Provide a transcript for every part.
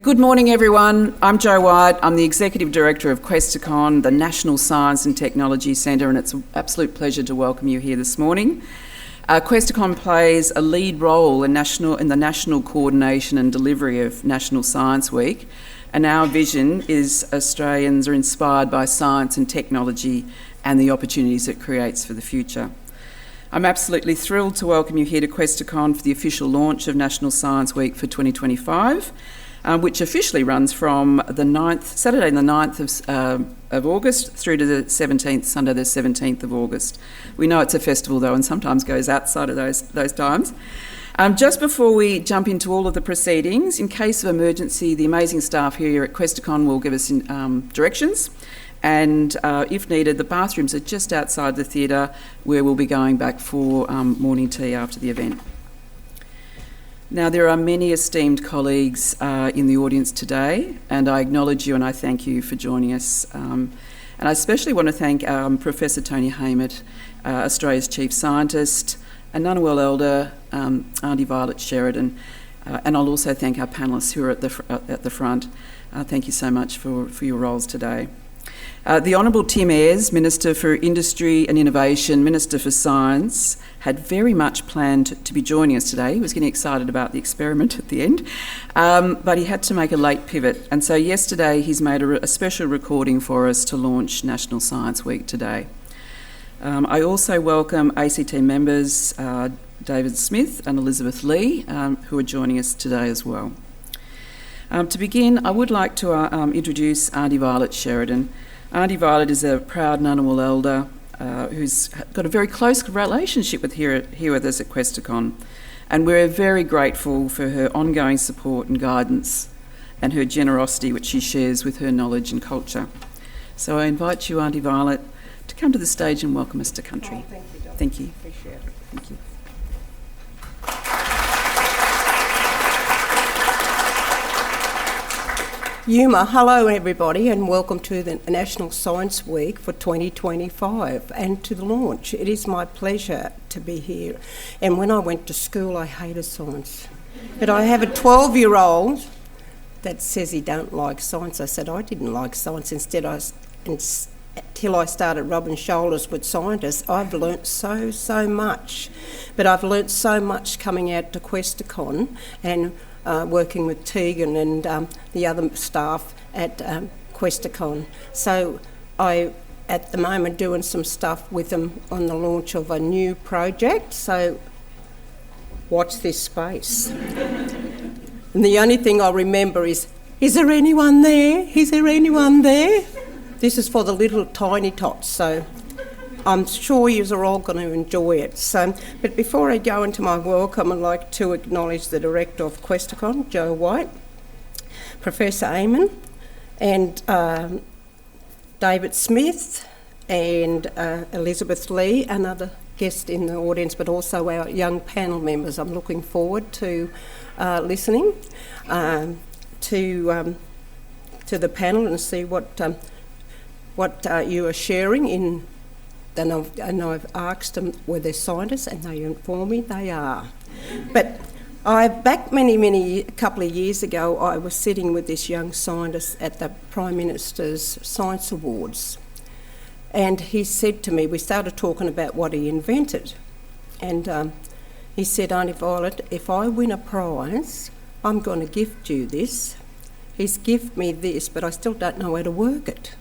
Good morning, everyone. I'm Jo White. I'm the Executive Director of Questacon, the National Science and Technology Centre, and it's an absolute pleasure to welcome you here this morning. Questacon plays a lead role in the national coordination and delivery of National Science Week, and our vision is Australians are inspired by science and technology and the opportunities it creates for the future. I'm absolutely thrilled to welcome you here to Questacon for the official launch of National Science Week for 2025. Which officially runs from Saturday the 9th of August through to the 17th, Sunday the 17th of August. We know it's a festival though, and sometimes goes outside of those times. Just before we jump into all of the proceedings, in case of emergency, the amazing staff here at Questacon will give us directions, and if needed, the bathrooms are just outside the theatre where we'll be going back for morning tea after the event. Now, there are many esteemed colleagues in the audience today, and I acknowledge you and I thank you for joining us. And I especially want to thank Professor Tony Haymet, Australia's Chief Scientist, a Ngunnawal Elder, Aunty Sheridan, and I'll also thank our panellists who are at the front. Thank you so much for your roles today. The Honourable Tim Ayres, Minister for Industry and Innovation, Minister for Science, had very much planned to be joining us today. He was getting excited about the experiment at the end, but he had to make a late pivot. And so yesterday he's made a special recording for us to launch National Science Week today. I also welcome ACT members David Smith and Elizabeth Lee, who are joining us today as well. To begin, I would like to introduce Aunty Sheridan. Aunty Violet is a proud Ngunnawal elder who's got a very close relationship here with us at Questacon, and we're very grateful for her ongoing support and guidance and her generosity which she shares with her knowledge and culture. So I invite you, Aunty Violet, to come to the stage and welcome us to country. Oh, thank you, Dr. Thank you. Appreciate it. Thank you. Yuma, hello everybody and welcome to the National Science Week for 2025 and to the launch. It is my pleasure to be here. And when I went to school I hated science. But I have a 12-year-old that says he don't like science. I said I didn't like science. Until I started rubbing shoulders with scientists, I've learnt so much. But I've learnt so much coming out to Questacon and working with Tegan and the other staff at Questacon. So I, at the moment, doing some stuff with them on the launch of a new project. So watch this space. And the only thing I remember is there anyone there? Is there anyone there? This is for the little tiny tots, so I'm sure you are all going to enjoy it. But before I go into my welcome, I'd like to acknowledge the Director of Questacon, Jo White, Professor Haymet, and David Smith, and Elizabeth Lee, another guest in the audience, but also our young panel members. I'm looking forward to listening to the panel and see what you are sharing in. And I've asked them were they scientists, and they informed me they are. But back a couple of years ago, I was sitting with this young scientist at the Prime Minister's Science Awards, and he said to me, we started talking about what he invented, and he said, Aunty Violet, if I win a prize, I'm going to gift you this. He's gifted me this, but I still don't know how to work it.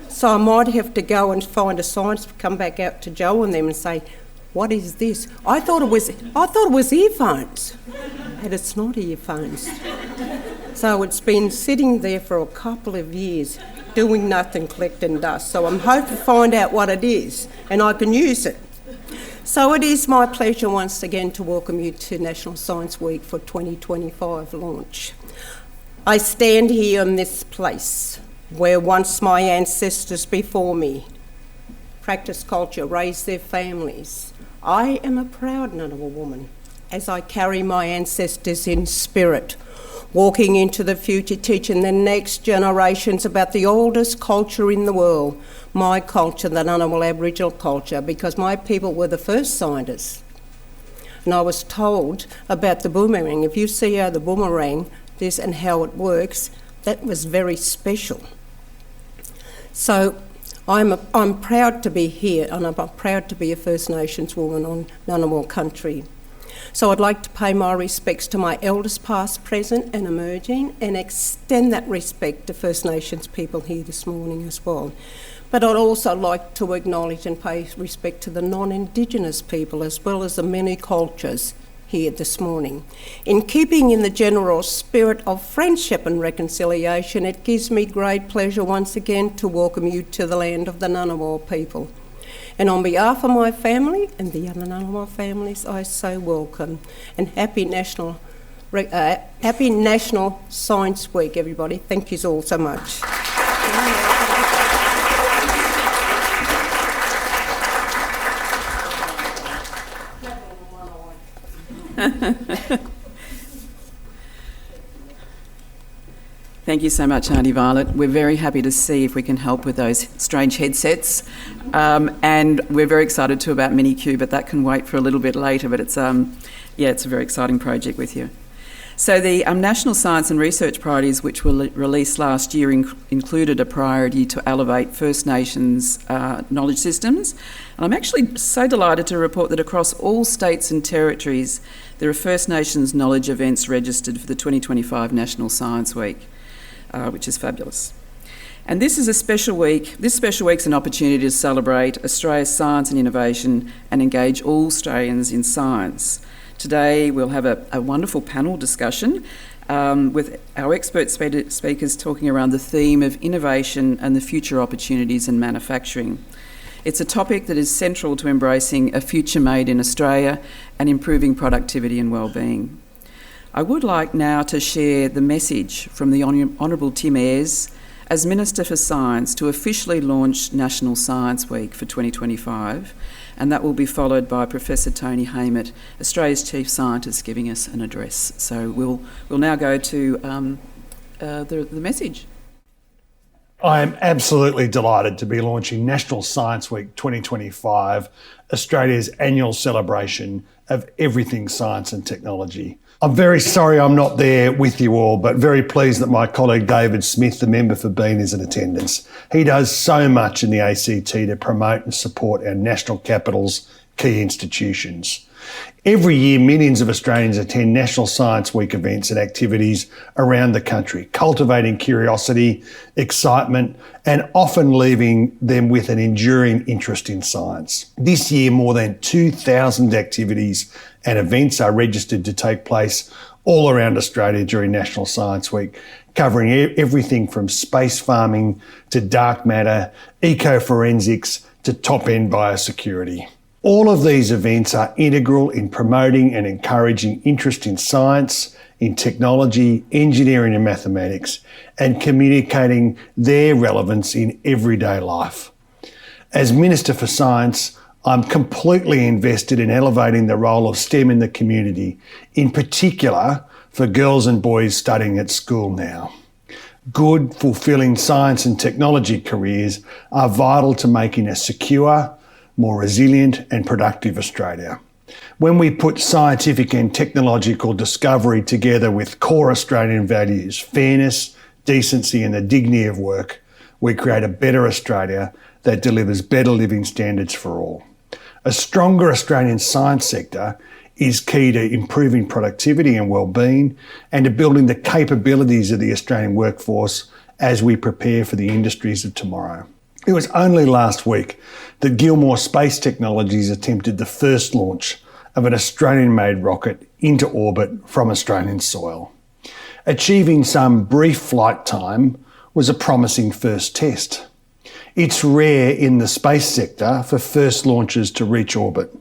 So I might have to go and find a scientist, come back out to Jo and them and say, what is this? I thought it was earphones. And it's not earphones. So it's been sitting there for a couple of years, doing nothing, collecting dust. So I'm hoping to find out what it is and I can use it. So it is my pleasure once again to welcome you to National Science Week for 2025 launch. I stand here in this place where once my ancestors before me practiced culture, raised their families. I am a proud Ngunnawal woman as I carry my ancestors in spirit, walking into the future, teaching the next generations about the oldest culture in the world, my culture, the Ngunnawal Aboriginal culture, because my people were the first scientists. and I was told about the boomerang. If you see how the boomerang is and how it works, that was very special. So I'm proud to be here, and I'm proud to be a First Nations woman on Ngunnawal country. So I'd like to pay my respects to my elders past, present and emerging, and extend that respect to First Nations people here this morning as well. But I'd also like to acknowledge and pay respect to the non-Indigenous people as well as the many cultures here this morning. In keeping in the general spirit of friendship and reconciliation, it gives me great pleasure once again to welcome you to the land of the Ngunnawal people. And on behalf of my family and the other Ngunnawal families, I say welcome and happy National Science Week, everybody. Thank you all so much. Thank you so much, Aunty Violet. We're very happy to see if we can help with those strange headsets. And we're very excited too about MiniQ, but that can wait for a little bit later. But it's a very exciting project with you. So the National Science and Research Priorities, which were released last year, included a priority to elevate First Nations knowledge systems. And I'm actually so delighted to report that across all states and territories, there are First Nations knowledge events registered for the 2025 National Science Week, which is fabulous. And this is a special week. This special week's an opportunity to celebrate Australia's science and innovation and engage all Australians in science. Today we'll have a wonderful panel discussion with our expert speakers talking around the theme of innovation and the future opportunities in manufacturing. It's a topic that is central to embracing a future made in Australia and improving productivity and wellbeing. I would like now to share the message from the Honourable Tim Ayres as Minister for Science to officially launch National Science Week for 2025, and that will be followed by Professor Tony Haymet, Australia's Chief Scientist, giving us an address. So we'll now go to the message. I am absolutely delighted to be launching National Science Week 2025, Australia's annual celebration of everything science and technology. I'm very sorry I'm not there with you all, but very pleased that my colleague David Smith, the member for Bean, is in attendance. He does so much in the ACT to promote and support our national capital's key institutions. Every year, millions of Australians attend National Science Week events and activities around the country, cultivating curiosity, excitement, and often leaving them with an enduring interest in science. This year, more than 2,000 activities and events are registered to take place all around Australia during National Science Week, covering everything from space farming to dark matter, eco-forensics to top-end biosecurity. All of these events are integral in promoting and encouraging interest in science, in technology, engineering and mathematics, and communicating their relevance in everyday life. As Minister for Science, I'm completely invested in elevating the role of STEM in the community, in particular for girls and boys studying at school now. Good, fulfilling science and technology careers are vital to making a secure, more resilient and productive Australia. When we put scientific and technological discovery together with core Australian values, fairness, decency and the dignity of work, we create a better Australia that delivers better living standards for all. A stronger Australian science sector is key to improving productivity and wellbeing and to building the capabilities of the Australian workforce as we prepare for the industries of tomorrow. It was only last week that Gilmore Space Technologies attempted the first launch of an Australian-made rocket into orbit from Australian soil. Achieving some brief flight time was a promising first test. It's rare in the space sector for first launches to reach orbit.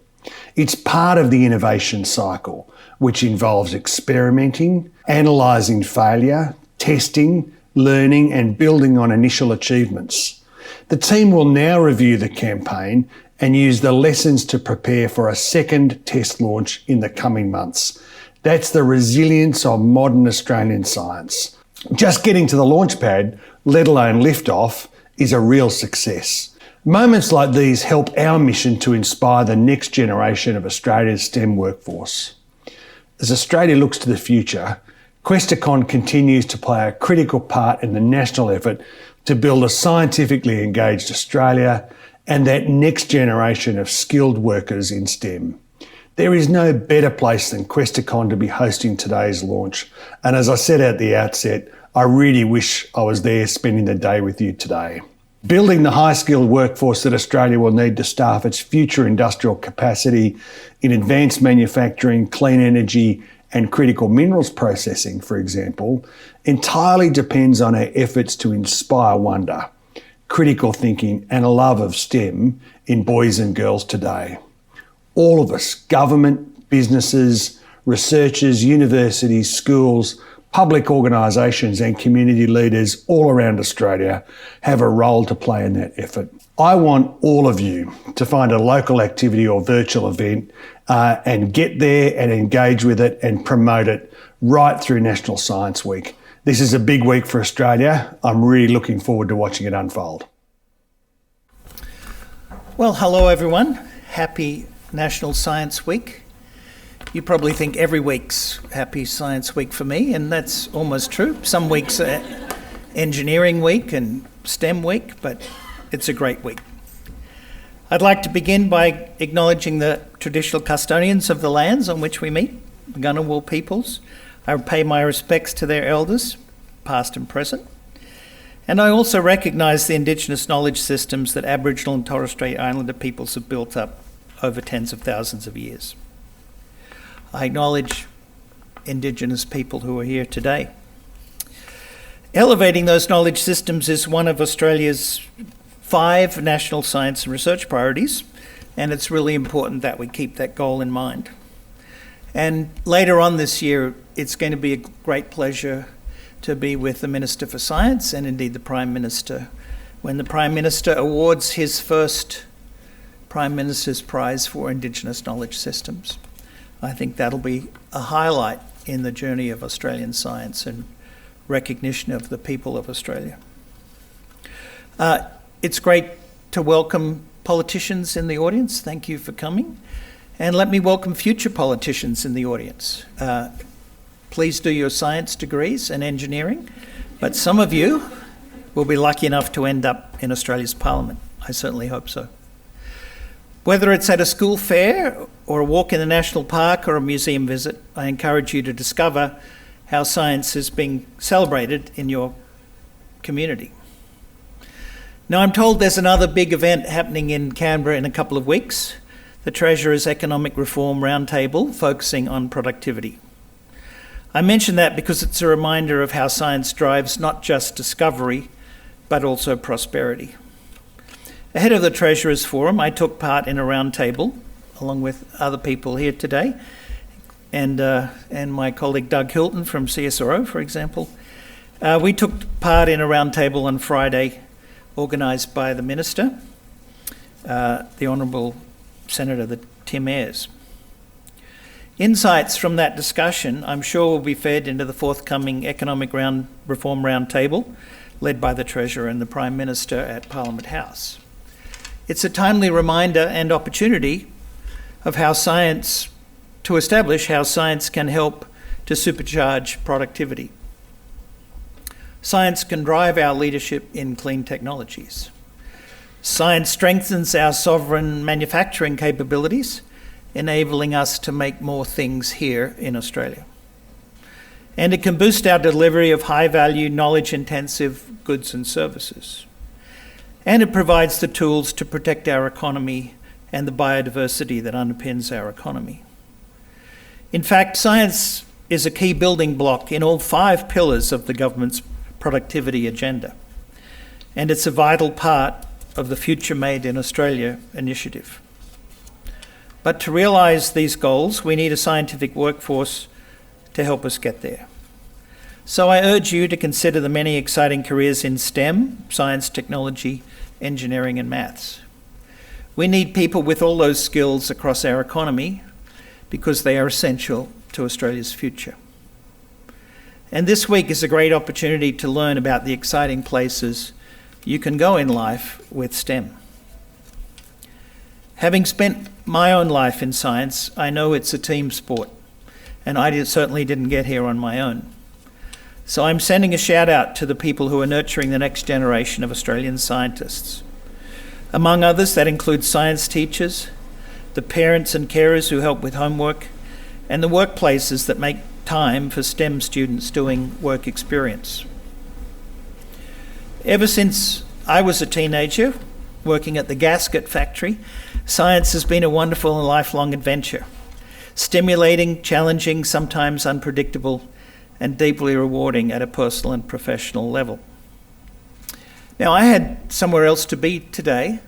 It's part of the innovation cycle, which involves experimenting, analysing failure, testing, learning and building on initial achievements. The team will now review the campaign and use the lessons to prepare for a second test launch in the coming months. That's the resilience of modern Australian science. Just getting to the launch pad, let alone liftoff, is a real success. Moments like these help our mission to inspire the next generation of Australia's STEM workforce. As Australia looks to the future, Questacon continues to play a critical part in the national effort to build a scientifically engaged Australia and that next generation of skilled workers in STEM. There is no better place than Questacon to be hosting today's launch, and as I said at the outset, I really wish I was there spending the day with you today. Building the high-skilled workforce that Australia will need to staff its future industrial capacity in advanced manufacturing, clean energy and critical minerals processing, for example, entirely depends on our efforts to inspire wonder, critical thinking and a love of STEM in boys and girls today. All of us, government, businesses, researchers, universities, schools, public organisations and community leaders all around Australia have a role to play in that effort. I want all of you to find a local activity or virtual event and get there and engage with it and promote it right through National Science Week. This is a big week for Australia. I'm really looking forward to watching it unfold. Well, hello everyone. Happy National Science Week. You probably think every week's Happy Science Week for me, and that's almost true. Some weeks are Engineering Week and STEM Week, but it's a great week. I'd like to begin by acknowledging the traditional custodians of the lands on which we meet, the Ngunnawal peoples. I pay my respects to their elders, past and present. And I also recognise the Indigenous knowledge systems that Aboriginal and Torres Strait Islander peoples have built up over tens of thousands of years. I acknowledge Indigenous people who are here today. Elevating those knowledge systems is one of Australia's 5 national science and research priorities, and it's really important that we keep that goal in mind. And later on this year, it's going to be a great pleasure to be with the Minister for Science and indeed the Prime Minister when the Prime Minister awards his first Prime Minister's Prize for Indigenous Knowledge Systems. I think that'll be a highlight in the journey of Australian science and recognition of the people of Australia. It's great to welcome politicians in the audience. Thank you for coming. And let me welcome future politicians in the audience. Please do your science degrees and engineering, but some of you will be lucky enough to end up in Australia's Parliament. I certainly hope so. Whether it's at a school fair or a walk in the national park or a museum visit, I encourage you to discover how science is being celebrated in your community. Now, I'm told there's another big event happening in Canberra in a couple of weeks, the Treasurer's Economic Reform Roundtable, focusing on productivity. I mention that because it's a reminder of how science drives not just discovery, but also prosperity. Ahead of the Treasurers Forum, I took part in a roundtable, along with other people here today, and my colleague Doug Hilton from CSIRO, for example. We took part in a roundtable on Friday, organised by the Minister, the Honourable Senator Tim Ayres. Insights from that discussion, I'm sure, will be fed into the forthcoming Economic Reform Roundtable, led by the Treasurer and the Prime Minister at Parliament House. It's a timely reminder and opportunity of to establish how science can help to supercharge productivity. Science can drive our leadership in clean technologies. Science strengthens our sovereign manufacturing capabilities, enabling us to make more things here in Australia. And it can boost our delivery of high-value, knowledge-intensive goods and services. And it provides the tools to protect our economy and the biodiversity that underpins our economy. In fact, science is a key building block in all 5 pillars of the government's productivity agenda, and it's a vital part of the Future Made in Australia initiative. But to realise these goals, we need a scientific workforce to help us get there. So I urge you to consider the many exciting careers in STEM, science, technology, engineering and maths. We need people with all those skills across our economy because they are essential to Australia's future. And this week is a great opportunity to learn about the exciting places you can go in life with STEM. Having spent my own life in science, I know it's a team sport, and I certainly didn't get here on my own. So I'm sending a shout out to the people who are nurturing the next generation of Australian scientists. Among others, that includes science teachers, the parents and carers who help with homework, and the workplaces that make time for STEM students doing work experience. Ever since I was a teenager, working at the gasket factory, science has been a wonderful and lifelong adventure. Stimulating, challenging, sometimes unpredictable, and deeply rewarding at a personal and professional level. Now, I had somewhere else to be today,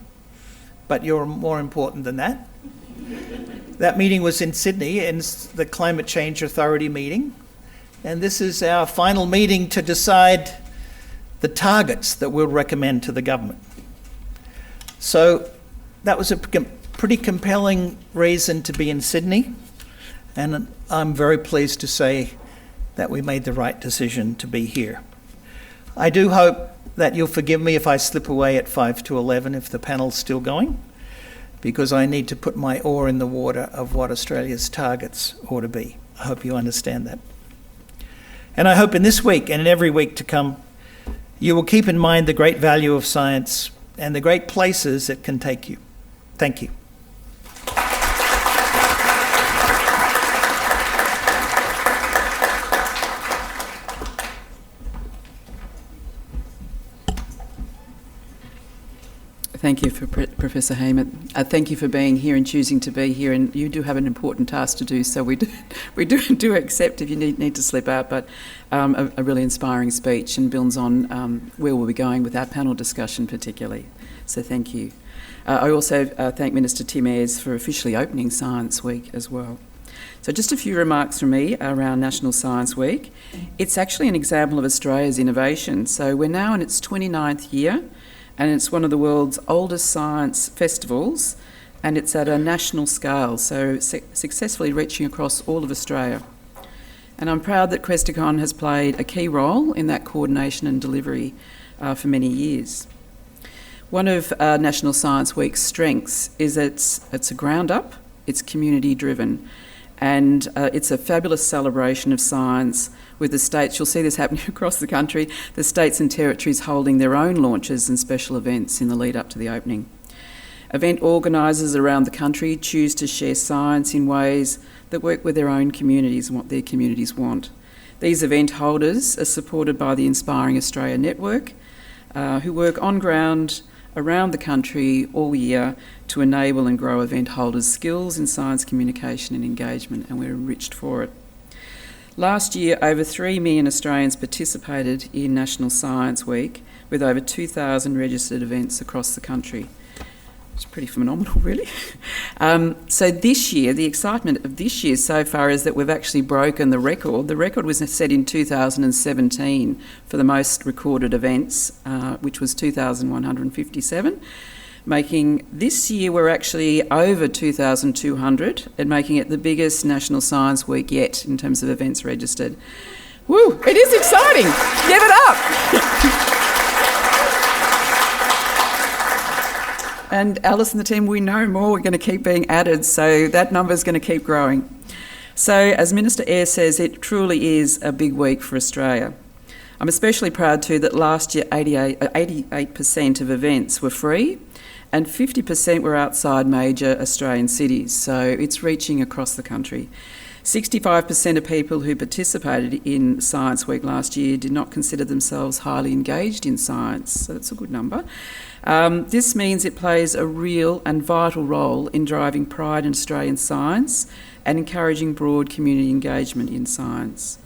but you're more important than that. That meeting was in Sydney, in the Climate Change Authority meeting, and this is our final meeting to decide the targets that we'll recommend to the government. So that was a pretty compelling reason to be in Sydney, and I'm very pleased to say that we made the right decision to be here. I do hope that you'll forgive me if I slip away at 5 to 11 if the panel's still going, because I need to put my oar in the water of what Australia's targets ought to be. I hope you understand that. And I hope in this week and in every week to come, you will keep in mind the great value of science and the great places it can take you. Thank you. Thank you, for Professor Haymet. Thank you for being here and choosing to be here. And you do have an important task to do, so we do accept if you need to slip out. But a really inspiring speech and builds on where we'll be going with our panel discussion particularly. So thank you. I also thank Minister Tim Ayres for officially opening Science Week as well. So just a few remarks from me around National Science Week. It's actually an example of Australia's innovation. So we're now in its 29th year, and it's one of the world's oldest science festivals, and it's at a national scale, so successfully reaching across all of Australia. And I'm proud that Questacon has played a key role in that coordination and delivery for many years. One of National Science Week's strengths is it's a ground up, it's community driven, and it's a fabulous celebration of science with the states. You'll see this happening across the country, the states and territories holding their own launches and special events in the lead up to the opening. Event organisers around the country choose to share science in ways that work with their own communities and what their communities want. These event holders are supported by the Inspiring Australia Network, who work on ground around the country all year to enable and grow event holders' skills in science communication and engagement, and we're enriched for it. Last year, over 3 million Australians participated in National Science Week, with over 2,000 registered events across the country. It's pretty phenomenal, really. So this year, the excitement of this year so far is that we've actually broken the record. The record was set in 2017 for the most recorded events, which was 2,157. Making this year we're actually over 2,200 and making it the biggest National Science Week yet in terms of events registered. Woo, it is exciting. Give it up. And Alice and the team, we know more are going to keep being added, so that number is going to keep growing. So as Minister Ayres says, it truly is a big week for Australia. I'm especially proud too that last year 88% of events were free and 50% were outside major Australian cities, so it's reaching across the country. 65% of people who participated in Science Week last year did not consider themselves highly engaged in science, so that's a good number. This means it plays a real and vital role in driving pride in Australian science and encouraging broad community engagement in science.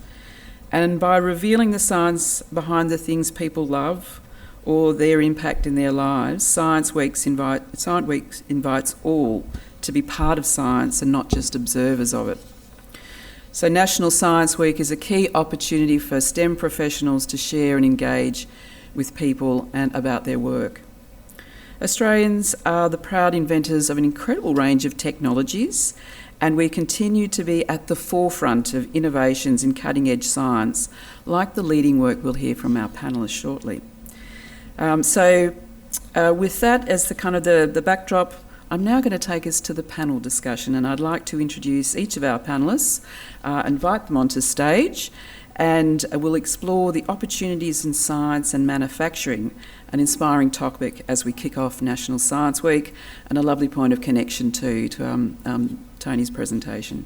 And by revealing the science behind the things people love or their impact in their lives, Science Week invites all to be part of science and not just observers of it. So National Science Week is a key opportunity for STEM professionals to share and engage with people and about their work. Australians are the proud inventors of an incredible range of technologies, and we continue to be at the forefront of innovations in cutting-edge science, like the leading work we'll hear from our panellists shortly. With that as the kind of the backdrop, I'm now going to take us to the panel discussion, and I'd like to introduce each of our panellists, invite them onto stage, and we'll explore the opportunities in science and manufacturing, an inspiring topic as we kick off National Science Week, and a lovely point of connection to Tony's presentation.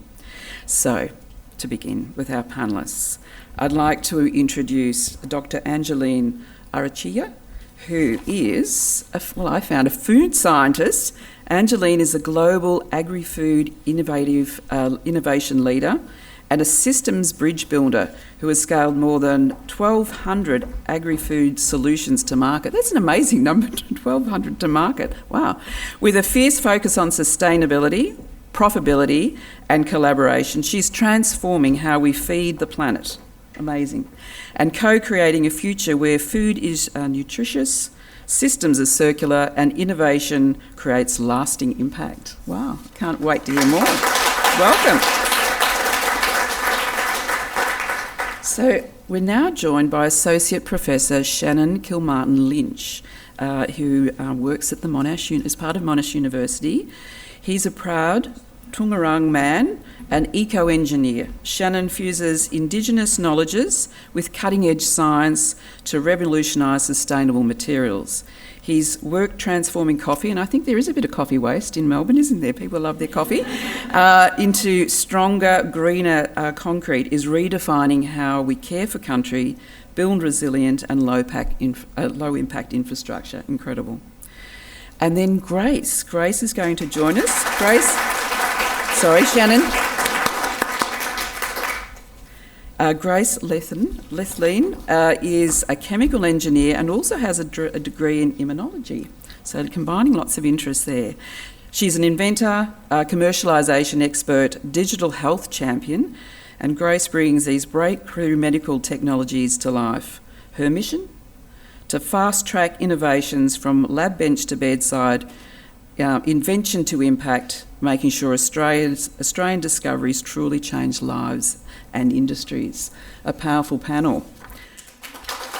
So, to begin with our panellists, I'd like to introduce Dr. Angeline Arachia, who is, I found a food scientist. Angeline is a global agri-food innovation leader and a systems bridge builder who has scaled more than 1,200 agri-food solutions to market. That's an amazing number, 1,200 to market. Wow. With a fierce focus on sustainability, profitability and collaboration, she's transforming how we feed the planet. Amazing. And co-creating a future where food is nutritious, systems are circular, and innovation creates lasting impact. Wow, can't wait to hear more. Welcome. So we're now joined by Associate Professor Shannon Kilmartin-Lynch, who works at the Monash, as part of Monash University. He's a proud Toongarang man and eco-engineer. Shannon fuses Indigenous knowledges with cutting-edge science to revolutionise sustainable materials. He's worked transforming coffee, and I think there is a bit of coffee waste in Melbourne, isn't there? People love their coffee. Into stronger, greener concrete is redefining how we care for country, build resilient and low-impact infrastructure. Incredible. And then Grace. Grace is going to join us. Grace... Sorry, Shannon. Grace Lethleen is a chemical engineer and also has a degree in immunology, so combining lots of interests there. She's an inventor, a commercialisation expert, digital health champion, and Grace brings these breakthrough medical technologies to life. Her mission? To fast-track innovations from lab bench to bedside, invention to impact, making sure Australian discoveries truly change lives and industries. A powerful panel.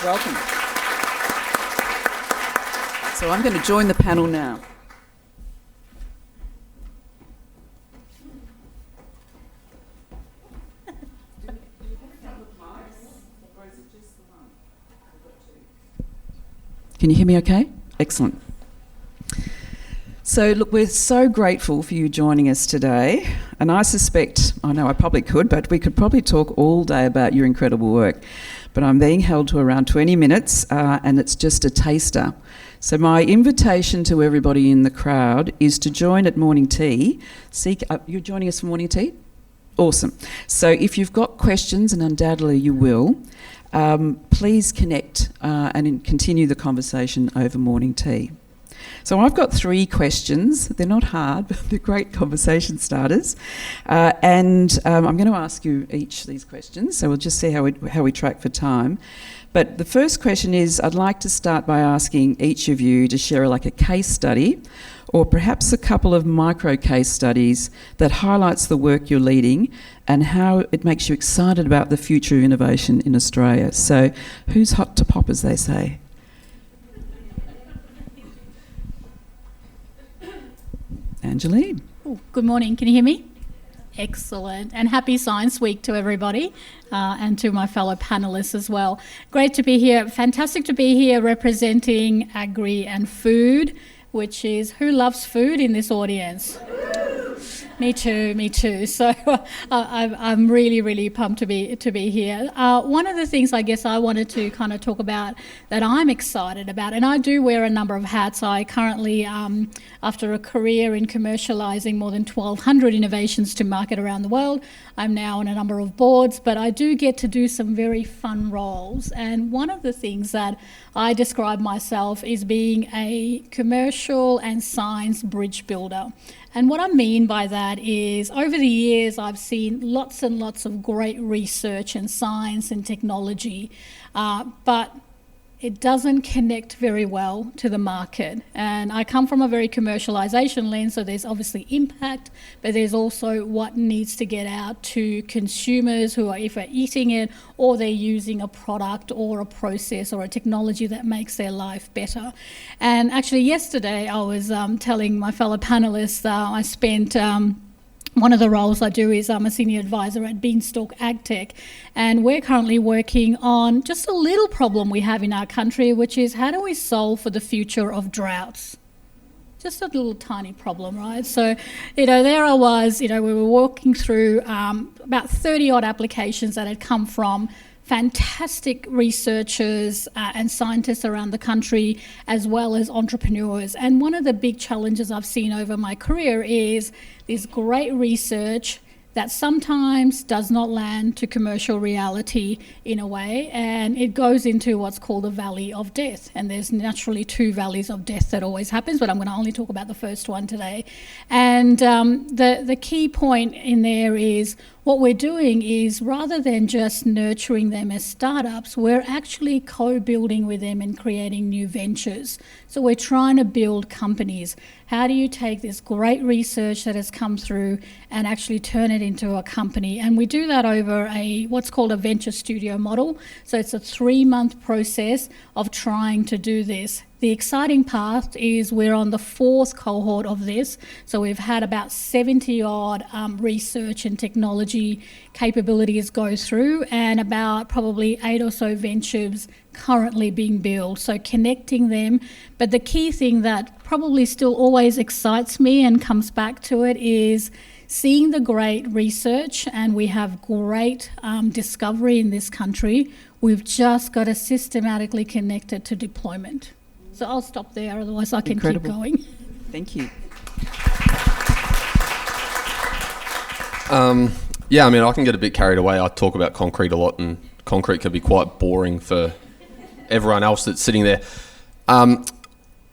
Welcome. So I'm going to join the panel now. Can you hear me okay? Excellent. So look, we're so grateful for you joining us today, and I suspect, I know I probably could, but we could probably talk all day about your incredible work, but I'm being held to around 20 minutes and it's just a taster. So my invitation to everybody in the crowd is to join at morning tea. You're joining us for morning tea? Awesome. So if you've got questions, and undoubtedly you will, please connect and continue the conversation over morning tea. So I've got 3 questions. They're not hard, but they're great conversation starters. And I'm going to ask you each these questions, so we'll just see how we track for time. But the first question is, I'd like to start by asking each of you to share a case study, or perhaps a couple of micro case studies that highlights the work you're leading and how it makes you excited about the future of innovation in Australia. So who's hot to pop, as they say? Angeline. Oh, good morning. Can you hear me? Excellent. And happy Science Week to everybody and to my fellow panellists as well. Great to be here. Fantastic to be here representing agri and food, which is, who loves food in this audience? Me too. So I'm really, really pumped to be here. One of the things I guess I wanted to kind of talk about that I'm excited about, and I do wear a number of hats. I currently, after a career in commercialising more than 1,200 innovations to market around the world, I'm now on a number of boards, but I do get to do some very fun roles. And one of the things that I describe myself is being a commercial and science bridge builder. And what I mean by that is, over the years, I've seen lots and lots of great research and science and technology, but it doesn't connect very well to the market. And I come from a very commercialisation lens, so there's obviously impact, but there's also what needs to get out to consumers who are either eating it or they're using a product or a process or a technology that makes their life better. And actually yesterday I was telling my fellow panellists I spent one of the roles I do is I'm a senior advisor at Beanstalk AgTech, and we're currently working on just a little problem we have in our country, which is how do we solve for the future of droughts? Just a little tiny problem, right? So, there I was, we were walking through about 30 odd applications that had come from fantastic researchers and scientists around the country, as well as entrepreneurs. And one of the big challenges I've seen over my career is this great research that sometimes does not land to commercial reality in a way, and it goes into what's called a valley of death. And there's naturally two valleys of death that always happens, but I'm going to only talk about the first one today. And the key point in there is what we're doing is, rather than just nurturing them as startups, we're actually co-building with them and creating new ventures. So we're trying to build companies. How do you take this great research that has come through and actually turn it into a company? And we do that over what's called a venture studio model. So it's a 3-month process of trying to do this. The exciting part is we're on the 4th cohort of this. So we've had about 70 odd research and technology capabilities go through, and about probably 8 or so ventures currently being built. So connecting them. But the key thing that probably still always excites me and comes back to it is seeing the great research, and we have great discovery in this country. We've just got to systematically connect it to deployment. So I'll stop there, otherwise I can keep going. Thank you. I can get a bit carried away. I talk about concrete a lot, and concrete can be quite boring for everyone else that's sitting there. I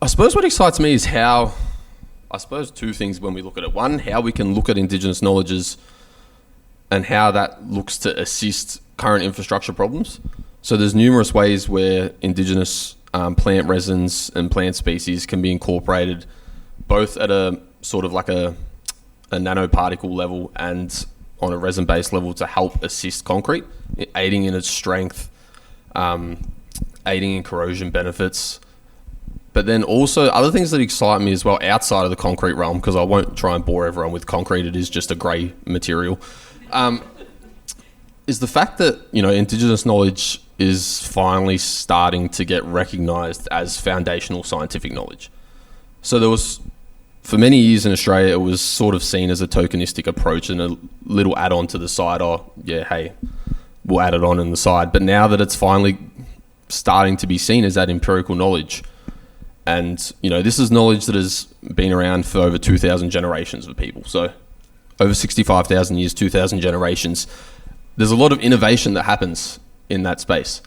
suppose what excites me is two things when we look at it. One, how we can look at Indigenous knowledges and how that looks to assist current infrastructure problems. So there's numerous ways where Indigenous plant resins and plant species can be incorporated both at a sort of like a nanoparticle level and on a resin-based level to help assist concrete, aiding in its strength, aiding in corrosion benefits. But then also other things that excite me as well outside of the concrete realm, because I won't try and bore everyone with concrete, it is just a grey material, is the fact that, Indigenous knowledge is finally starting to get recognised as foundational scientific knowledge. So there was, for many years in Australia, it was sort of seen as a tokenistic approach and a little add-on to the side. We'll add it on in the side. But now that it's finally starting to be seen as that empirical knowledge, and, this is knowledge that has been around for over 2,000 generations of people. So over 65,000 years, 2,000 generations. There's a lot of innovation that happens in that space.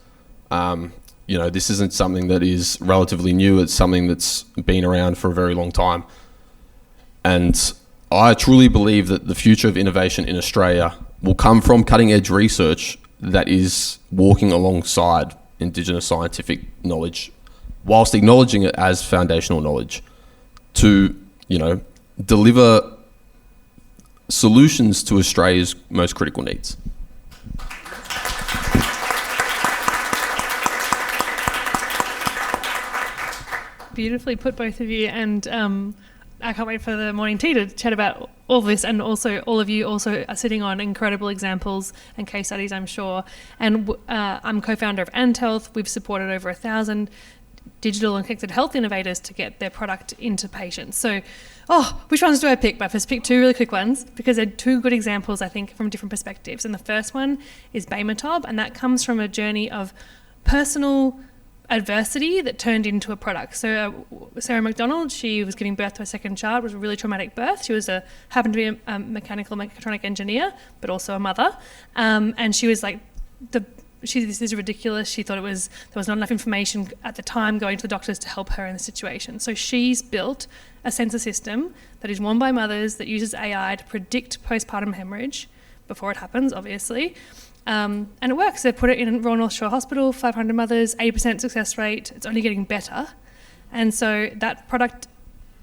This isn't something that is relatively new. It's something that's been around for a very long time. And I truly believe that the future of innovation in Australia will come from cutting edge research that is walking alongside Indigenous scientific knowledge, whilst acknowledging it as foundational knowledge to, deliver solutions to Australia's most critical needs. Beautifully put, both of you, and I can't wait for the morning tea to chat about all this, and also all of you also are sitting on incredible examples and case studies, I'm sure. And I'm co-founder of Anthealth. We've supported over 1,000 digital and connected health innovators to get their product into patients. So, which ones do I pick? But first pick 2 really quick ones, because they're 2 good examples, I think, from different perspectives. And the first one is Baymatov, and that comes from a journey of personal adversity that turned into a product. So Sarah McDonald, she was giving birth to her second child. It was a really traumatic birth. She was happened to be a mechanical mechatronic engineer, but also a mother. And she was like, this is ridiculous. She thought there was not enough information at the time going to the doctors to help her in the situation. So she's built a sensor system that is worn by mothers that uses AI to predict postpartum hemorrhage, before it happens, obviously. And it works. They put it in Royal North Shore Hospital, 500 mothers, 80% success rate. It's only getting better. And so that product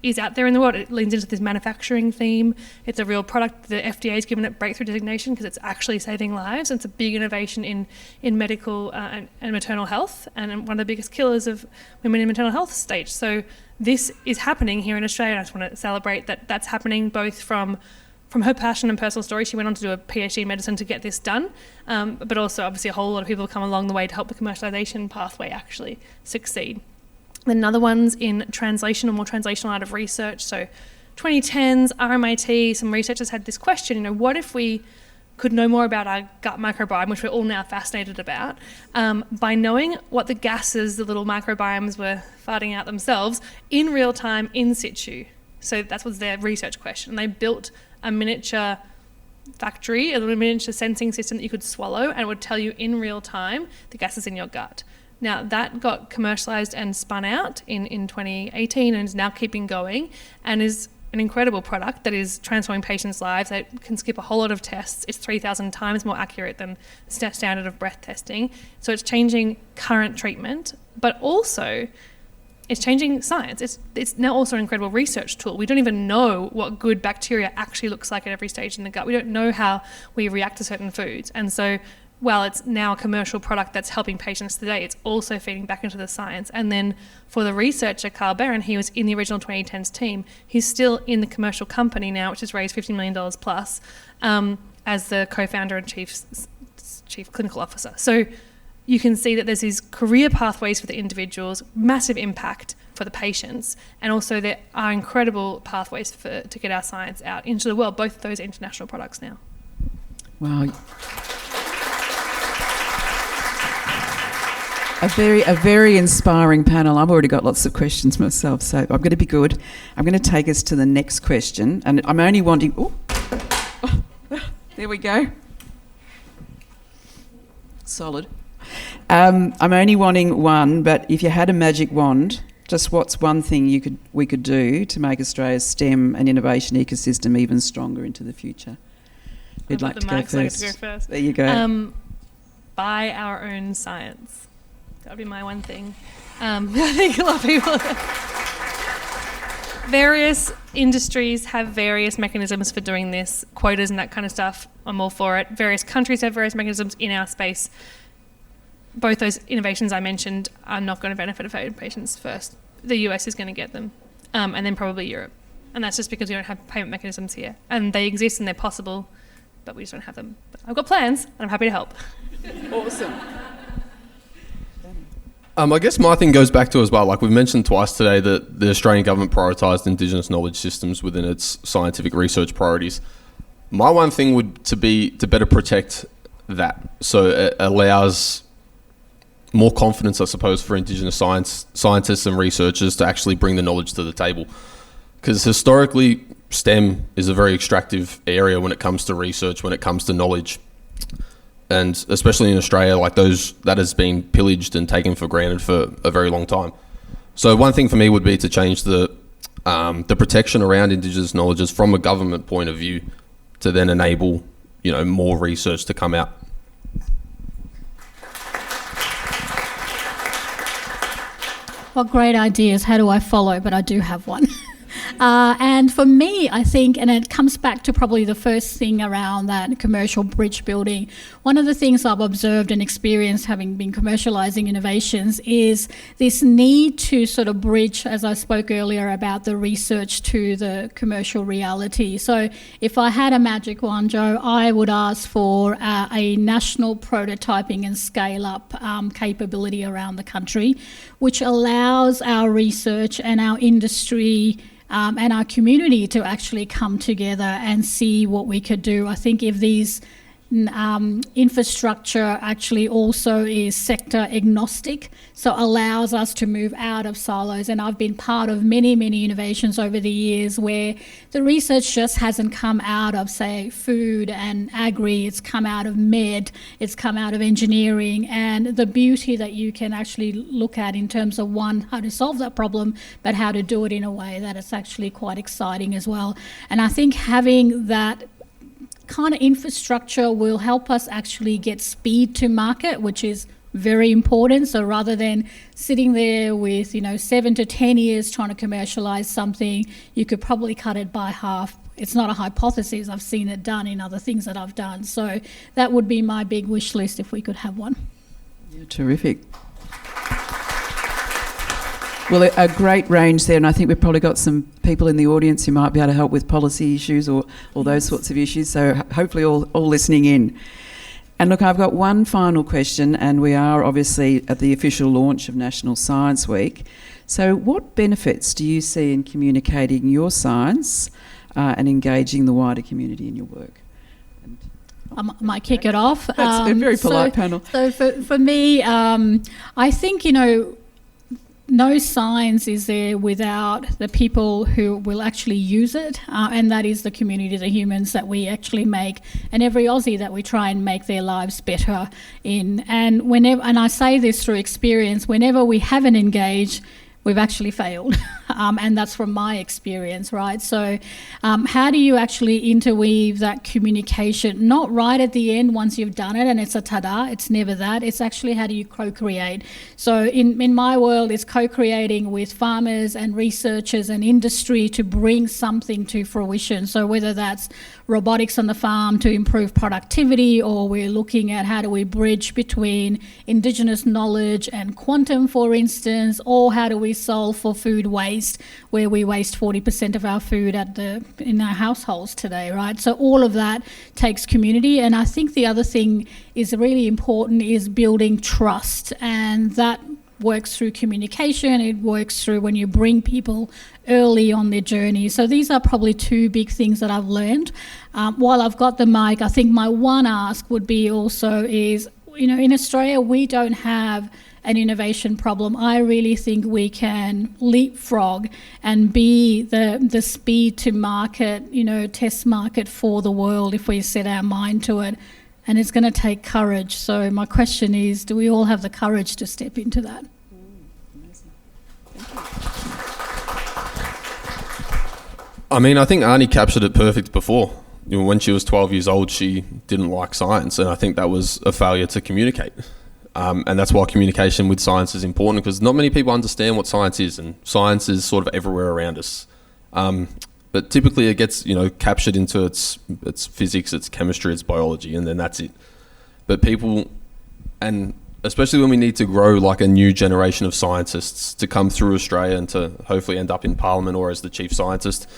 is out there in the world. It leans into this manufacturing theme. It's a real product. The FDA has given it breakthrough designation because it's actually saving lives. It's a big innovation in medical and maternal health, and one of the biggest killers of women in maternal health stage. So this is happening here in Australia, and I just want to celebrate that that's happening both from her passion and personal story. She went on to do a PhD in medicine to get this done, but also obviously a whole lot of people have come along the way to help the commercialisation pathway actually succeed. Another one's in translation, or more translational out of research. So 2010s, RMIT, some researchers had this question, what if we could know more about our gut microbiome, which we're all now fascinated about, by knowing what the gases the little microbiomes were farting out themselves in real time, in situ. So that was their research question. They built a miniature factory, a little miniature sensing system that you could swallow, and it would tell you in real time the gases in your gut. Now, that got commercialised and spun out in 2018 and is now keeping going, and is an incredible product that is transforming patients' lives. That can skip a whole lot of tests. It's 3,000 times more accurate than the standard of breath testing. So it's changing current treatment, but also it's changing science. It's now also an incredible research tool. We don't even know what good bacteria actually looks like at every stage in the gut. We don't know how we react to certain foods. And so while it's now a commercial product that's helping patients today, it's also feeding back into the science. And then for the researcher, Carl Barron, he was in the original 2010s team. He's still in the commercial company now, which has raised $50 million plus, as the co-founder and chief clinical officer. So you can see that there's these career pathways for the individuals, massive impact for the patients, and also there are incredible pathways to get our science out into the world, both of those international products now. Wow. A very inspiring panel. I've already got lots of questions myself, so I'm going to be good. I'm going to take us to the next question, and I'm only wanting... there we go. Solid. I'm only wanting one, but if you had a magic wand, just what's one thing we could do to make Australia's STEM and innovation ecosystem even stronger into the future? Who'd like to go first? There you go. Buy our own science. That would be my one thing. I think a lot of people... Various industries have various mechanisms for doing this, quotas and that kind of stuff. I'm all for it. Various countries have various mechanisms in our space. Both those innovations I mentioned are not going to benefit patients first. The US is going to get them, and then probably Europe. And that's just because we don't have payment mechanisms here. And they exist and they're possible, but we just don't have them. But I've got plans, and I'm happy to help. Awesome. I guess my thing goes back to as well, like we've mentioned twice today, that the Australian government prioritised Indigenous knowledge systems within its scientific research priorities. My one thing would be to better protect that, so it allows more confidence, I suppose, for Indigenous scientists and researchers to actually bring the knowledge to the table. Because historically, STEM is a very extractive area when it comes to research, when it comes to knowledge. And especially in Australia, like that has been pillaged and taken for granted for a very long time. So one thing for me would be to change the protection around Indigenous knowledges from a government point of view to then enable, more research to come out. What great ideas. How do I follow? But I do have one. And for me, I think, and it comes back to probably the first thing around that commercial bridge building, one of the things I've observed and experienced having been commercialising innovations is this need to sort of bridge, as I spoke earlier, about the research to the commercial reality. So if I had a magic wand, Jo, I would ask for a national prototyping and scale-up capability around the country, which allows our research and our industry and our community to actually come together and see what we could do. I think if these infrastructure actually also is sector agnostic, so allows us to move out of silos. And I've been part of many, many innovations over the years where the research just hasn't come out of, say, food and agri, it's come out of med, it's come out of engineering, and the beauty that you can actually look at in terms of, one, how to solve that problem, but how to do it in a way that it's actually quite exciting as well. And I think having that kind of infrastructure will help us actually get speed to market, which is very important. So rather than sitting there with 7 to 10 years trying to commercialize something, you could probably cut it by half. It's not a hypothesis, I've seen it done in other things that I've done. So that would be my big wish list if we could have one. Yeah, terrific. Well, a great range there, and I think we've probably got some people in the audience who might be able to help with policy issues or those sorts of issues, so hopefully all listening in. And look, I've got one final question, and we are obviously at the official launch of National Science Week. So what benefits do you see in communicating your science and engaging the wider community in your work? I might kick it off. That's a very polite panel. So for me, I think, no science is there without the people who will actually use it, and that is the community, the humans that we actually make, and every Aussie that we try and make their lives better in. And I say this through experience, whenever we haven't engaged, we've actually failed. And that's from my experience, right? So how do you actually interweave that communication? Not right at the end once you've done it and it's a ta-da, it's never that. It's actually how do you co-create? So in my world, it's co-creating with farmers and researchers and industry to bring something to fruition. So whether that's robotics on the farm to improve productivity, or we're looking at how do we bridge between Indigenous knowledge and quantum, for instance, or how do we solve for food waste, where we waste 40% of our food in our households today, right? So all of that takes community. And I think the other thing is really important is building trust, and that works through communication. It works through when you bring people early on their journey. So these are probably two big things that I've learned. While I've got the mic, I think my one ask would be also is, in Australia, we don't have an innovation problem. I really think we can leapfrog and be the speed to market, test market for the world if we set our mind to it. And it's going to take courage. So my question is, do we all have the courage to step into that? I mean, I think Aunty captured it perfect before. When she was 12 years old, she didn't like science, and I think that was a failure to communicate. And that's why communication with science is important, because not many people understand what science is, and science is sort of everywhere around us. But typically it gets, captured into its physics, its chemistry, its biology, and then that's it. But people, and especially when we need to grow like a new generation of scientists to come through Australia and to hopefully end up in Parliament or as the chief scientist,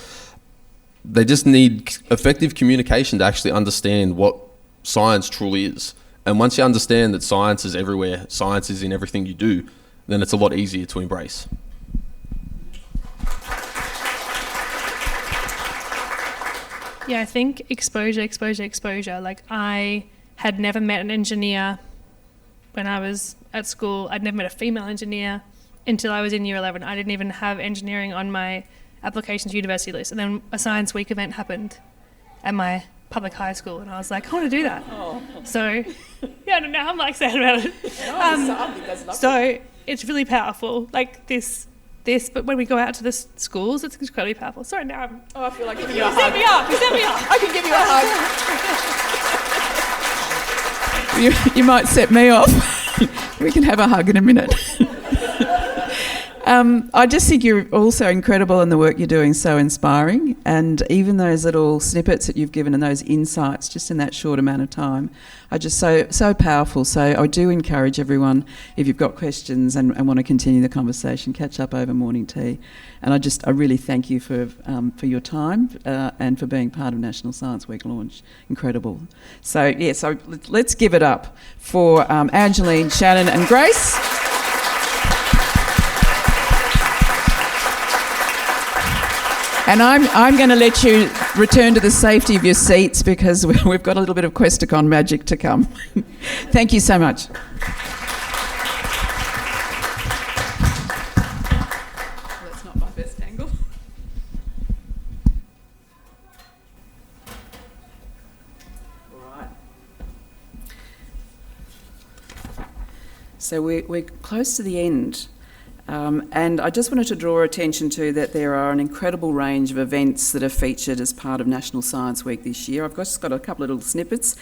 they just need effective communication to actually understand what science truly is. And once you understand that science is everywhere, science is in everything you do, then it's a lot easier to embrace. Yeah, I think exposure. Like, I had never met an engineer when I was at school. I'd never met a female engineer until I was in year 11. I didn't even have engineering on my applications university list. And then a science week event happened at my public high school, and I was like, I want to do that. Oh. So, yeah, now I'm like sad about it. So it's really powerful, like this, but when we go out to the schools, it's incredibly powerful. Sorry, now I'm... Oh, I feel like giving you a hug. You set me up. I can give you a hug. You might set me off. We can have a hug in a minute. I just think you're also incredible in the work you're doing, so inspiring, and even those little snippets that you've given and those insights just in that short amount of time are just so powerful. So I do encourage everyone, if you've got questions and want to continue the conversation, catch up over morning tea. And I really thank you for your time and for being part of National Science Week launch. Incredible. So let's give it up for Angeline, Shannon and Grace. And I'm going to let you return to the safety of your seats because we've got a little bit of Questacon magic to come. Thank you so much. That's not my best angle. All right. So we're close to the end. And I just wanted to draw attention to that there are an incredible range of events that are featured as part of National Science Week this year. I've just got a couple of little snippets.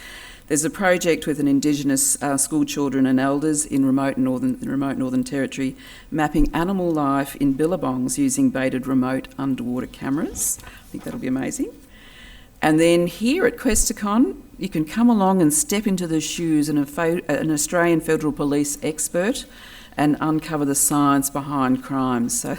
There's a project with an Indigenous school children and elders in the remote Northern Territory mapping animal life in billabongs using baited remote underwater cameras. I think that'll be amazing. And then here at Questacon, you can come along and step into the shoes of an Australian Federal Police expert and uncover the science behind crimes. So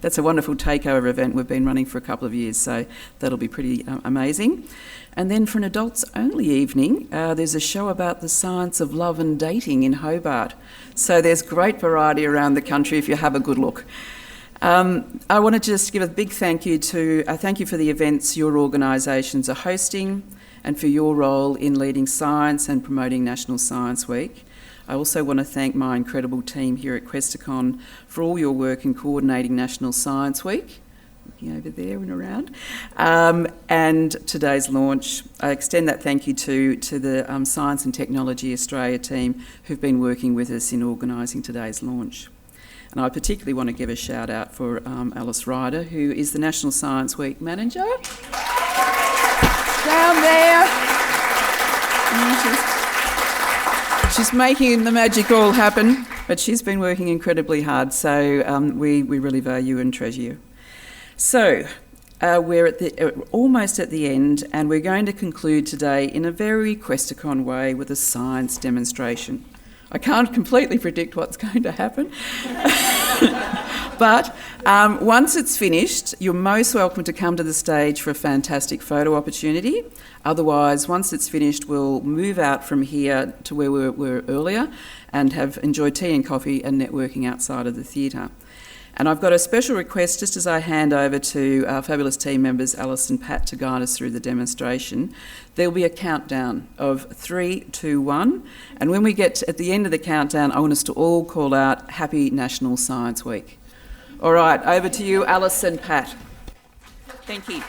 that's a wonderful takeover event we've been running for a couple of years, so that'll be pretty amazing. And then for an adults-only evening, there's a show about the science of love and dating in Hobart. So there's great variety around the country if you have a good look. I want to just give a big thank you for the events your organisations are hosting and for your role in leading science and promoting National Science Week. I also want to thank my incredible team here at Questacon for all your work in coordinating National Science Week, looking over there and around, and today's launch. I extend that thank you to the Science and Technology Australia team who've been working with us in organising today's launch. And I particularly want to give a shout out for Alice Ryder, who is the National Science Week manager. Down there. She's making the magic all happen, but she's been working incredibly hard, so we really value and treasure you. So we're almost at the end, and we're going to conclude today in a very Questacon way with a science demonstration. I can't completely predict what's going to happen, but once it's finished, you're most welcome to come to the stage for a fantastic photo opportunity. Otherwise, once it's finished, we'll move out from here to where we were earlier and have enjoyed tea and coffee and networking outside of the theatre. And I've got a special request just as I hand over to our fabulous team members, Alice and Pat, to guide us through the demonstration. There'll be a countdown of 3, 2, 1. And when we get at the end of the countdown, I want us to all call out Happy National Science Week. All right, over to you, Alice and Pat. Thank you.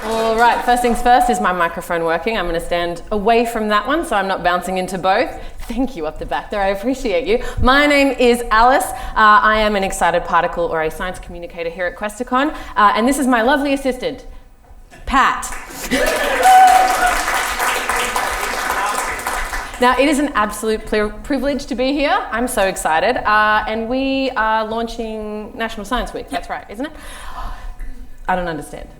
All right, first things first, is my microphone working? I'm going to stand away from that one so I'm not bouncing into both. Thank you up the back there, I appreciate you. My name is Alice. I am an excited particle or a science communicator here at Questacon, and this is my lovely assistant, Pat. Now, it is an absolute privilege to be here. I'm so excited, and we are launching National Science Week. That's right, isn't it? I don't understand.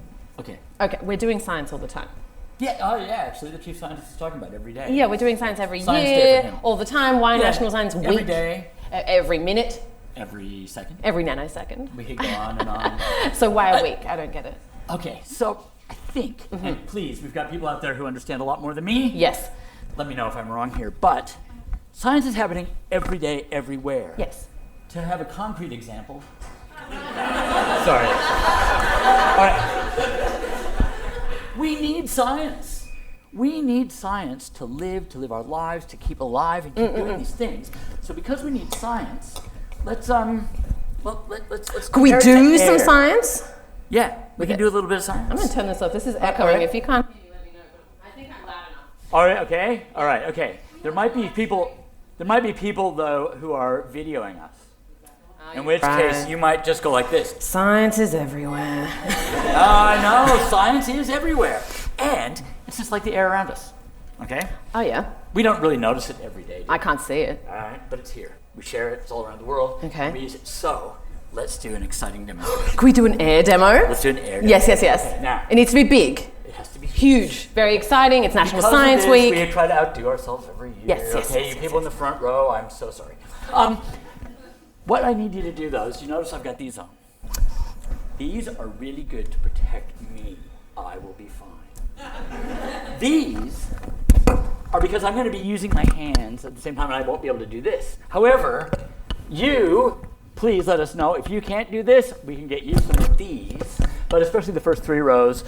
Okay, we're doing science all the time. Yeah, actually, the chief scientist is talking about it every day. Yeah, we're doing science every Science year, day for him. all the time. Why National Science Week? Every day. Every minute. Every second. Every nanosecond. We could go on and on. So why a week? I don't get it. Okay, so I think, and please, we've got people out there who understand a lot more than me. Yes. Let me know if I'm wrong here, but science is happening every day, everywhere. Yes. To have a concrete example. Sorry. All right. We need science. We need science to live our lives, to keep alive and keep doing these things. So because we need science, let's Can we do some science? Yeah, we can do a little bit of science. I'm going to turn this off. This is echoing. If you can't hear me, let me know. I think I'm loud enough. All right, okay. All right, okay. There might be people though who are videoing us. In which case, you might just go like this. Science is everywhere. I know, science is everywhere. And it's just like the air around us, okay? Oh, yeah. We don't really notice it every day. I can't see it. All right, but it's here. We share it. It's all around the world. Okay. We use it. So let's do an exciting demonstration. Can we do an air demo? Let's do an air demo. Yes. Okay, now, it needs to be big. it has to be Huge. Very exciting. It's National Because Science of this, Week. We try to outdo ourselves every year. Yes, Okay, you people in the front row, I'm so sorry. What I need you to do, though, is you notice I've got these on. These are really good to protect me. I will be fine. These are because I'm going to be using my hands at the same time, and I won't be able to do this. However, you, please let us know if you can't do this. We can get you some of these, but especially the first 3 rows,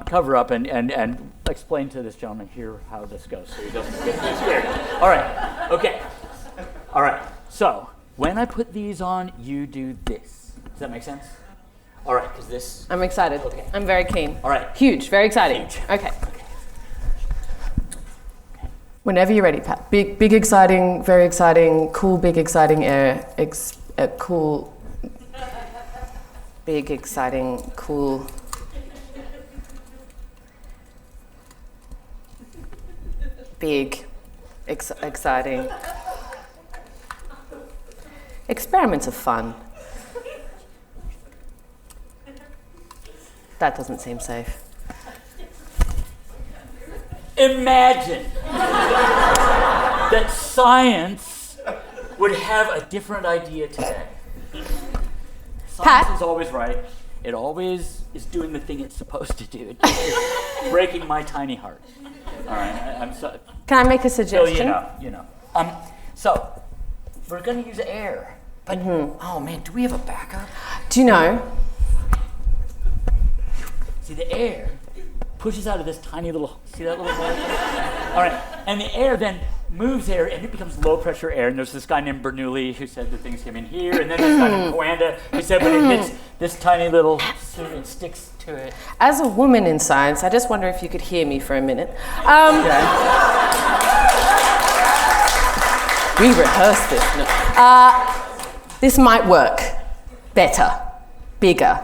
cover up and explain to this gentleman here how this goes so he doesn't get too scared. All right. Okay. All right. So when I put these on, you do this. Does that make sense? All right, because this... I'm excited. Okay. I'm very keen. All right. Huge. Very exciting. Huge. Okay. Whenever you're ready, Pat. Big, exciting, very exciting, cool, big, exciting air. Cool, big, exciting, cool. Big, exciting. Experiments are fun. That doesn't seem safe. Imagine that science would have a different idea today. Science is always right. It always is doing the thing it's supposed to do. It's breaking my tiny heart. All right, I'm sorry. Can I make a suggestion? You know. So we're going to use air, but oh man, do we have a backup? Do you know? See, the air pushes out of this tiny little, see that little hole? All right, and the air then moves air and it becomes low pressure air. And there's this guy named Bernoulli who said that things came in here, and then this guy named Coanda who said when it hits this tiny little, it sticks to it. As a woman in science, I just wonder if you could hear me for a minute. We rehearsed this. No. This might work better, bigger,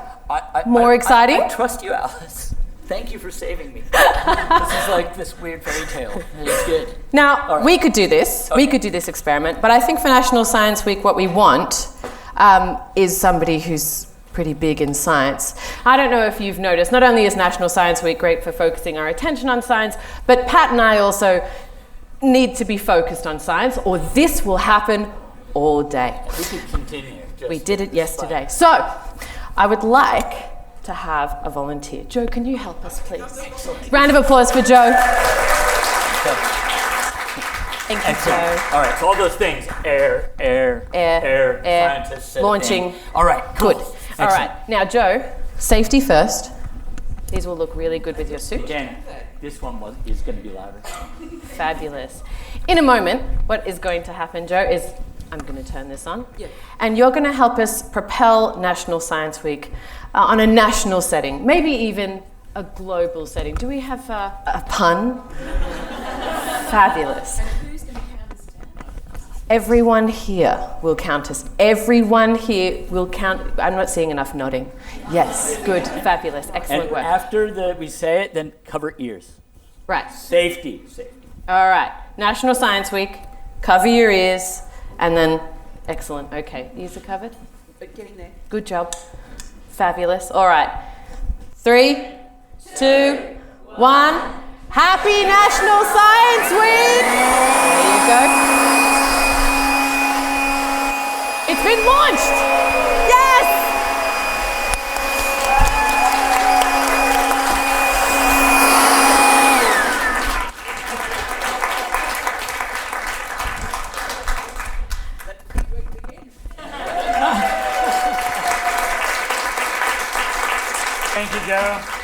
more exciting. I trust you, Alice. Thank you for saving me. This is like this weird fairy tale. It's good. Now, we could do this. Okay. We could do this experiment. But I think for National Science Week, what we want is somebody who's pretty big in science. I don't know if you've noticed, not only is National Science Week great for focusing our attention on science, but Pat and I also need to be focused on science, or this will happen all day. We could continue. We did it yesterday. So, I would like to have a volunteer. Jo, can you help us, please? Excellent. Round of applause for Jo. Thank you, Jo. All right, so all those things, air, scientists, launching. All right, cool. Good. All right, now Jo, safety first. These will look really good with your suit. Again, this one is going to be louder. Fabulous. In a moment, what is going to happen, Jo, is I'm going to turn this on. Yeah. And you're going to help us propel National Science Week on a national setting, maybe even a global setting. Do we have a pun? Fabulous. And who's going to count us down? Everyone here will count us. Everyone here will count. I'm not seeing enough nodding. Yes, good, fabulous, excellent and work. After we say it, then cover ears. Right. Safety. All right, National Science Week, cover your ears, and then, excellent, okay, ears are covered? Getting there. Good job. Fabulous. All right. 3, 2, 1. Happy National Science Week! There you go. It's been launched! Yes! Thank you, Jo.